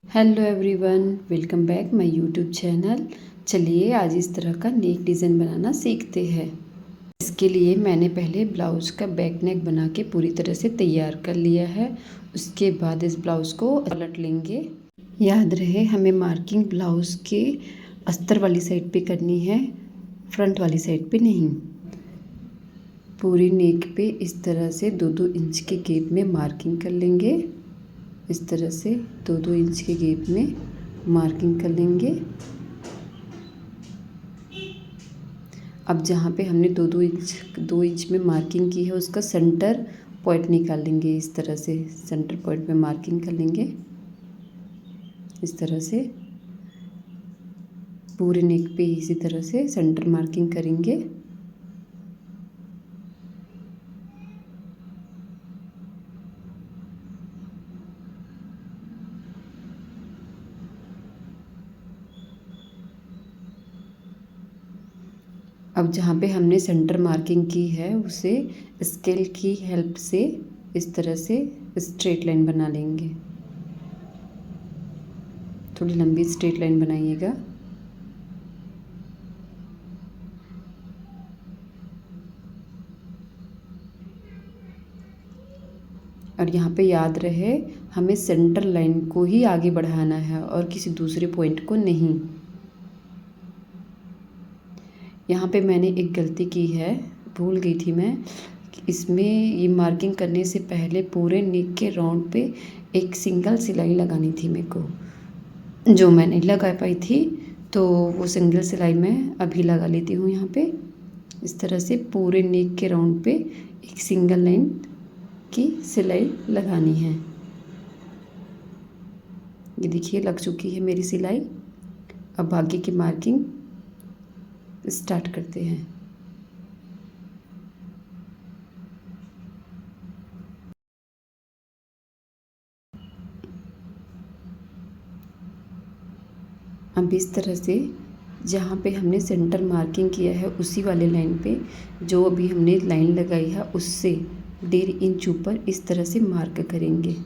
Hello everyone, welcome back my YouTube channel. चलिए आज इस तरह का नेक डिज़ाइन बनाना सीखते हैं। इसके लिए मैंने पहले ब्लाउज़ का बैक नेक बना के पूरी तरह से तैयार कर लिया है। उसके बाद इस ब्लाउज़ को पलट लेंगे। याद रहे हमें मार्किंग ब्लाउज़ के अस्तर वाली साइड पे करनी है, फ्रंट वाली साइड पे नहीं। पूरी नेक पे इस तरह से 2-2 इंच के गैप में मार्किंग कर लेंगे। इस तरह से 2-2 इंच के गैप में मार्किंग कर लेंगे। अब जहाँ पे हमने 2 इंच में मार्किंग की है उसका सेंटर पॉइंट निकाल लेंगे। इस तरह से सेंटर पॉइंट में मार्किंग कर लेंगे। इस तरह से पूरे नेक पे इसी तरह से सेंटर मार्किंग करेंगे। अब जहाँ पे हमने सेंटर मार्किंग की है उसे स्केल की हेल्प से इस तरह से स्ट्रेट लाइन बना लेंगे। थोड़ी लंबी स्ट्रेट लाइन बनाइएगा। और यहाँ पे याद रहे हमें सेंटर लाइन को ही आगे बढ़ाना है और किसी दूसरे पॉइंट को नहीं। यहाँ पे मैंने एक गलती की है, भूल गई थी मैं। इसमें ये मार्किंग करने से पहले पूरे नेक के राउंड पे एक सिंगल सिलाई लगानी थी मेरे को, जो मैं नहीं लगा पाई थी। तो वो सिंगल सिलाई मैं अभी लगा लेती हूँ। यहाँ पे इस तरह से पूरे नेक के राउंड पे एक सिंगल लाइन की सिलाई लगानी है। ये देखिए लग चुकी है मेरी सिलाई। अब आगे की मार्किंग स्टार्ट करते हैं। अब इस तरह से जहाँ पे हमने सेंटर मार्किंग किया है उसी वाले लाइन पे जो अभी हमने लाइन लगाई है उससे 1.5 इंच ऊपर इस तरह से मार्क करेंगे।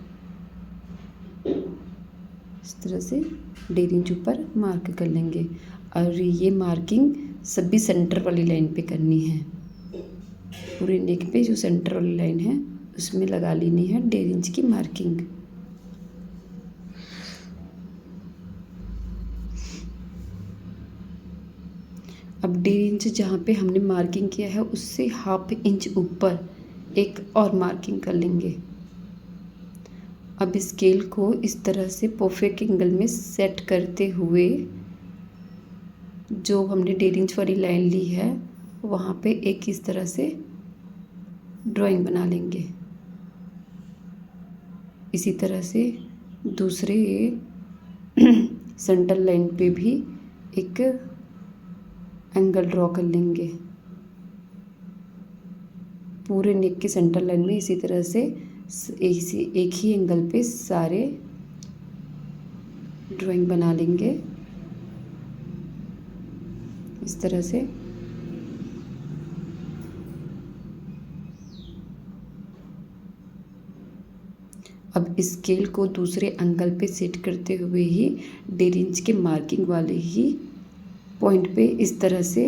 इस तरह से 1.5 इंच ऊपर मार्क कर लेंगे। और ये मार्किंग सभी सेंटर वाली लाइन पे करनी है। पूरे नेक पे जो सेंटर वाली लाइन है उसमें लगा लेनी है 1.5 इंच की मार्किंग। अब 1.5 इंच जहाँ पे हमने मार्किंग किया है उससे 1/2 इंच ऊपर एक और मार्किंग कर लेंगे। अब स्केल को इस तरह से परफेक्ट एंगल में सेट करते हुए जो हमने 1.5 इंच वाली लाइन ली है वहाँ पे एक इस तरह से ड्राइंग बना लेंगे। इसी तरह से दूसरे सेंटर लाइन पे भी एक एंगल ड्रॉ कर लेंगे। पूरे नेक के सेंटर लाइन में इसी तरह से एक ही एंगल पे सारे ड्राइंग बना लेंगे। इस तरह से अब स्केल को दूसरे एंगल पे सेट करते हुए ही 1.5 इंच के मार्किंग वाले ही पॉइंट पे इस तरह से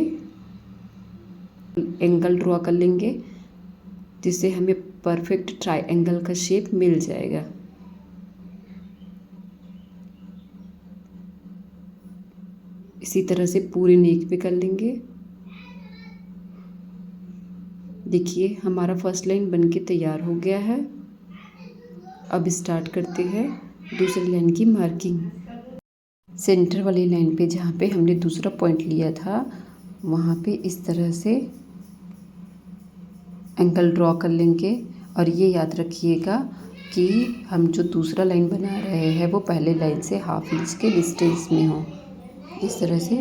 एंगल ड्रॉ कर लेंगे, जिससे हमें परफेक्ट ट्रायंगल का शेप मिल जाएगा। इसी तरह से पूरे नेक पे कर लेंगे। देखिए हमारा फर्स्ट लाइन बनके तैयार हो गया है। अब स्टार्ट करते हैं दूसरी लाइन की मार्किंग। सेंटर वाली लाइन पे जहाँ पे हमने दूसरा पॉइंट लिया था वहाँ पे इस तरह से एंगल ड्रॉ कर लेंगे। और ये याद रखिएगा कि हम जो दूसरा लाइन बना रहे हैं वो पहले लाइन से 1/2 इंच के डिस्टेंस में हो। इस तरह से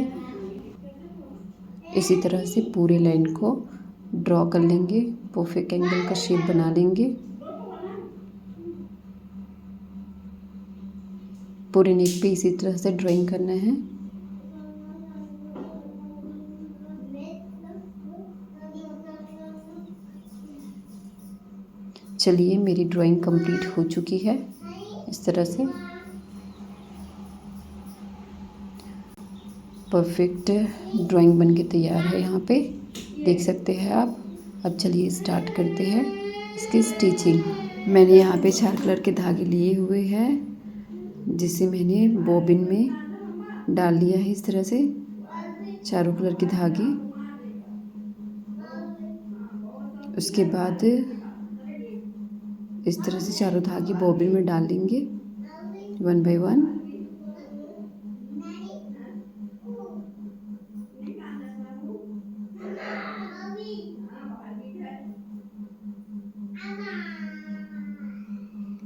इसी तरह से पूरे लाइन को ड्रॉ कर लेंगे, परफेक्ट एंगल का शेप बना लेंगे। पूरे नेक पे इसी तरह से ड्राइंग करना है। चलिए मेरी ड्राइंग कंप्लीट हो चुकी है। इस तरह से परफेक्ट ड्राइंग बन के तैयार है यहाँ पे, देख सकते हैं आप। अब चलिए स्टार्ट करते हैं इसकी स्टिचिंग। मैंने यहाँ पे 4 कलर के धागे लिए हुए हैं, जिसे मैंने बॉबिन में डाल लिया है इस तरह से चारों कलर के धागे। उसके बाद इस तरह से चारों धागे बॉबिन में डाल लेंगे 1 बाय 1।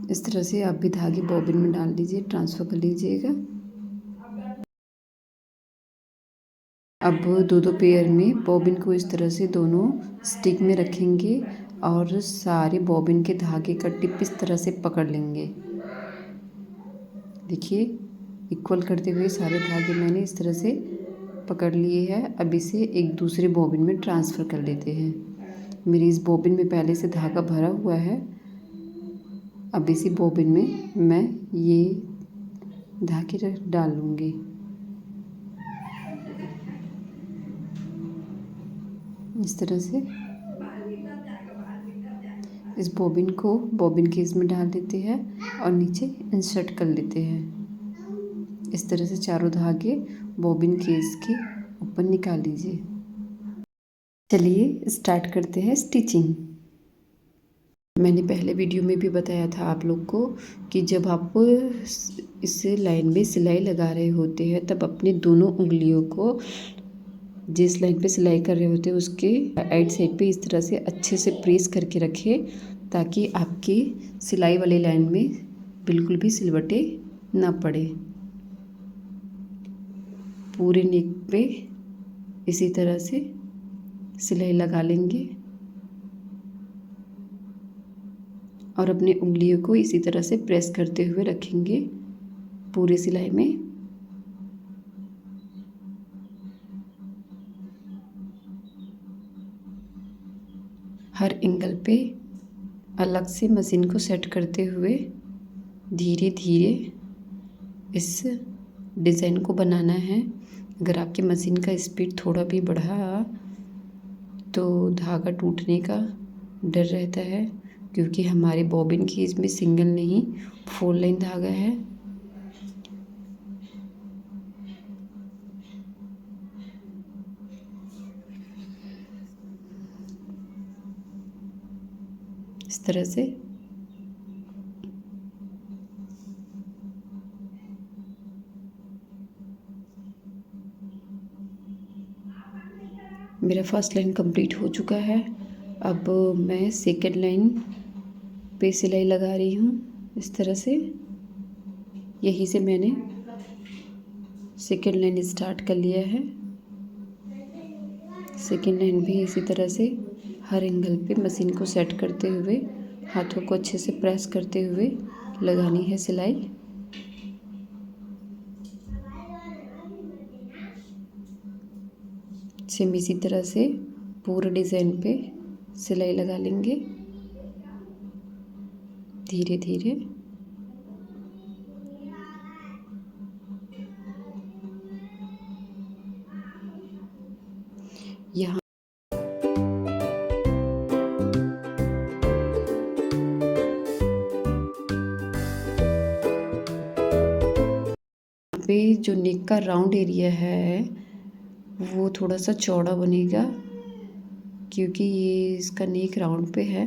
इस तरह से आप भी धागे बॉबिन में डाल दीजिए, ट्रांसफ़र कर लीजिएगा। अब दो दो पेयर में बॉबिन को इस तरह से दोनों स्टिक में रखेंगे और सारे बॉबिन के धागे का टिप इस तरह से पकड़ लेंगे। देखिए इक्वल करते हुए सारे धागे मैंने इस तरह से पकड़ लिए हैं। अब इसे एक दूसरे बॉबिन में ट्रांसफ़र कर लेते हैं। मेरी इस बॉबिन में पहले से धागा भरा हुआ है। अब इसी बॉबिन में मैं ये धागे डाल लूँगी। इस तरह से इस बॉबिन को बॉबिन केस में डाल देते हैं और नीचे इंसर्ट कर लेते हैं। इस तरह से चारों धागे बॉबिन केस के ऊपर निकाल लीजिए। चलिए स्टार्ट करते हैं स्टिचिंग। मैंने पहले वीडियो में भी बताया था आप लोग को कि जब आप इस लाइन में सिलाई लगा रहे होते हैं तब अपने दोनों उंगलियों को जिस लाइन पे सिलाई कर रहे होते हैं उसके राइट साइड पे इस तरह से अच्छे से प्रेस करके रखें, ताकि आपकी सिलाई वाली लाइन में बिल्कुल भी सिलवटें ना पड़े। पूरे नेक पे इसी तरह से सिलाई लगा लेंगे और अपने उंगलियों को इसी तरह से प्रेस करते हुए रखेंगे पूरी सिलाई में। हर एंगल पे अलग से मशीन को सेट करते हुए धीरे धीरे इस डिज़ाइन को बनाना है। अगर आपकी मशीन का स्पीड थोड़ा भी बढ़ा तो धागा टूटने का डर रहता है, क्योंकि हमारे बॉबिन की इसमें सिंगल नहीं 4 लाइन धागा है। इस तरह से मेरा फर्स्ट लाइन कंप्लीट हो चुका है। अब मैं सेकंड लाइन पे सिलाई लगा रही हूँ इस तरह से। यहीं से मैंने सेकंड लाइन स्टार्ट कर लिया है। सेकंड लाइन भी इसी तरह से हर एंगल पे मशीन को सेट करते हुए हाथों को अच्छे से प्रेस करते हुए लगानी है सिलाई। सेम इसी तरह से पूरे डिज़ाइन पे सिलाई लगा लेंगे धीरे धीरे। यहाँ पे जो नेक का राउंड एरिया है वो थोड़ा सा चौड़ा बनेगा, क्योंकि ये इसका नेक राउंड पे है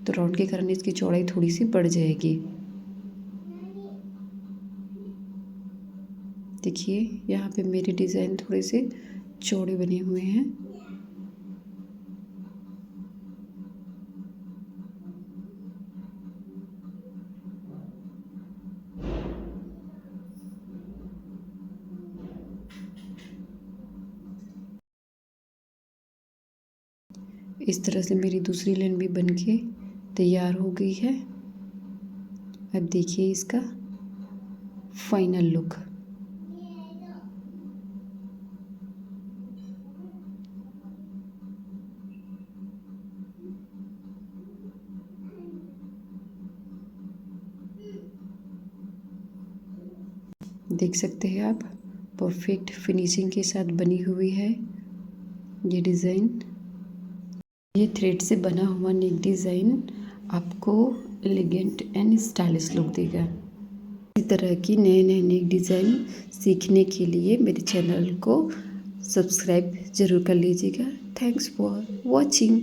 तो राउंड के कारण इसकी चौड़ाई थोड़ी सी बढ़ जाएगी। देखिए यहाँ पे मेरे डिज़ाइन थोड़े से चौड़े बने हुए हैं। इस तरह से मेरी दूसरी लाइन भी बनके तैयार हो गई है। अब देखिए इसका फाइनल लुक। देख सकते हैं आप परफेक्ट फिनिशिंग के साथ बनी हुई है ये डिज़ाइन। ये थ्रेड से बना हुआ नेक डिज़ाइन आपको एलिगेंट एंड स्टाइलिश लुक देगा। इसी तरह की नए नए नेक डिज़ाइन सीखने के लिए मेरे चैनल को सब्सक्राइब ज़रूर कर लीजिएगा। Thanks for watching.